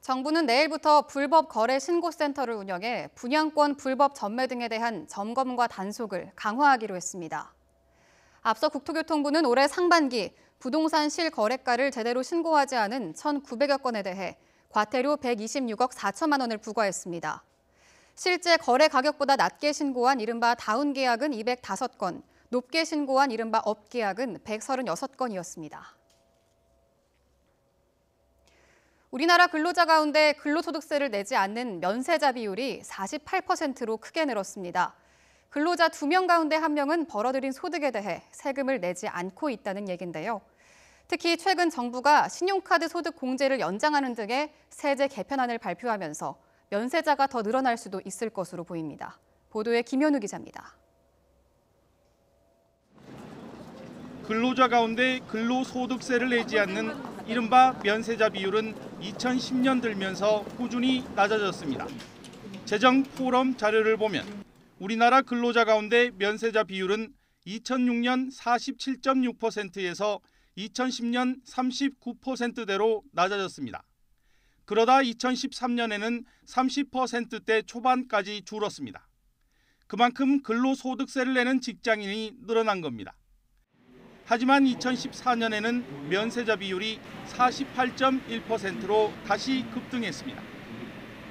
정부는 내일부터 불법 거래 신고센터를 운영해 분양권 불법 전매 등에 대한 점검과 단속을 강화하기로 했습니다. 앞서 국토교통부는 올해 상반기 부동산 실거래가를 제대로 신고하지 않은 1,900여 건에 대해 과태료 126억 4천만 원을 부과했습니다. 실제 거래 가격보다 낮게 신고한 이른바 다운 계약은 205건, 높게 신고한 이른바 업 계약은 136건이었습니다. 우리나라 근로자 가운데 근로소득세를 내지 않는 면세자 비율이 48%로 크게 늘었습니다. 근로자 2명 가운데 1명은 벌어들인 소득에 대해 세금을 내지 않고 있다는 얘긴데요. 특히 최근 정부가 신용카드 소득 공제를 연장하는 등의 세제 개편안을 발표하면서 면세자가 더 늘어날 수도 있을 것으로 보입니다. 보도에 김현우 기자입니다. 근로자 가운데 근로소득세를 내지 않는 이른바 면세자 비율은 2010년 들면서 꾸준히 낮아졌습니다. 재정포럼 자료를 보면 우리나라 근로자 가운데 면세자 비율은 2006년 47.6%에서 2010년 39%대로 낮아졌습니다. 그러다 2013년에는 30%대 초반까지 줄었습니다. 그만큼 근로소득세를 내는 직장인이 늘어난 겁니다. 하지만 2014년에는 면세자 비율이 48.1%로 다시 급등했습니다.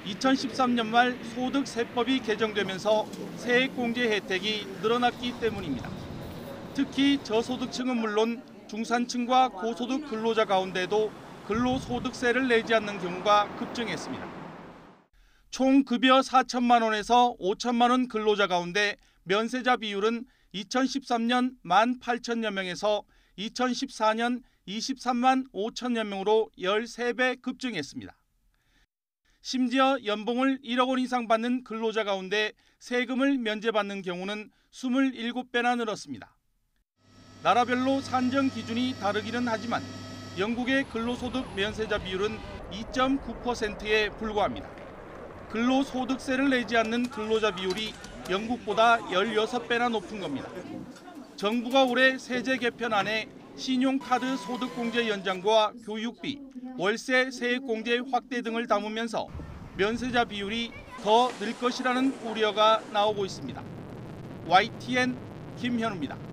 2013년 말 소득세법이 개정되면서 세액공제 혜택이 늘어났기 때문입니다. 특히 저소득층은 물론 중산층과 고소득 근로자 가운데도 근로소득세를 내지 않는 경우가 급증했습니다. 총 급여 4천만 원에서 5천만 원 근로자 가운데 면세자 비율은 2013년 18,000여 명에서 2014년 23만 5천여 명으로 13배 급증했습니다. 심지어 연봉을 1억 원 이상 받는 근로자 가운데 세금을 면제받는 경우는 27배나 늘었습니다. 나라별로 산정 기준이 다르기는 하지만 영국의 근로소득 면세자 비율은 2.9%에 불과합니다. 근로소득세를 내지 않는 근로자 비율이 영국보다 16배나 높은 겁니다. 정부가 올해 세제 개편안에 신용카드 소득공제 연장과 교육비, 월세 세액공제 확대 등을 담으면서 면세자 비율이 더 늘 것이라는 우려가 나오고 있습니다. YTN 김현우입니다.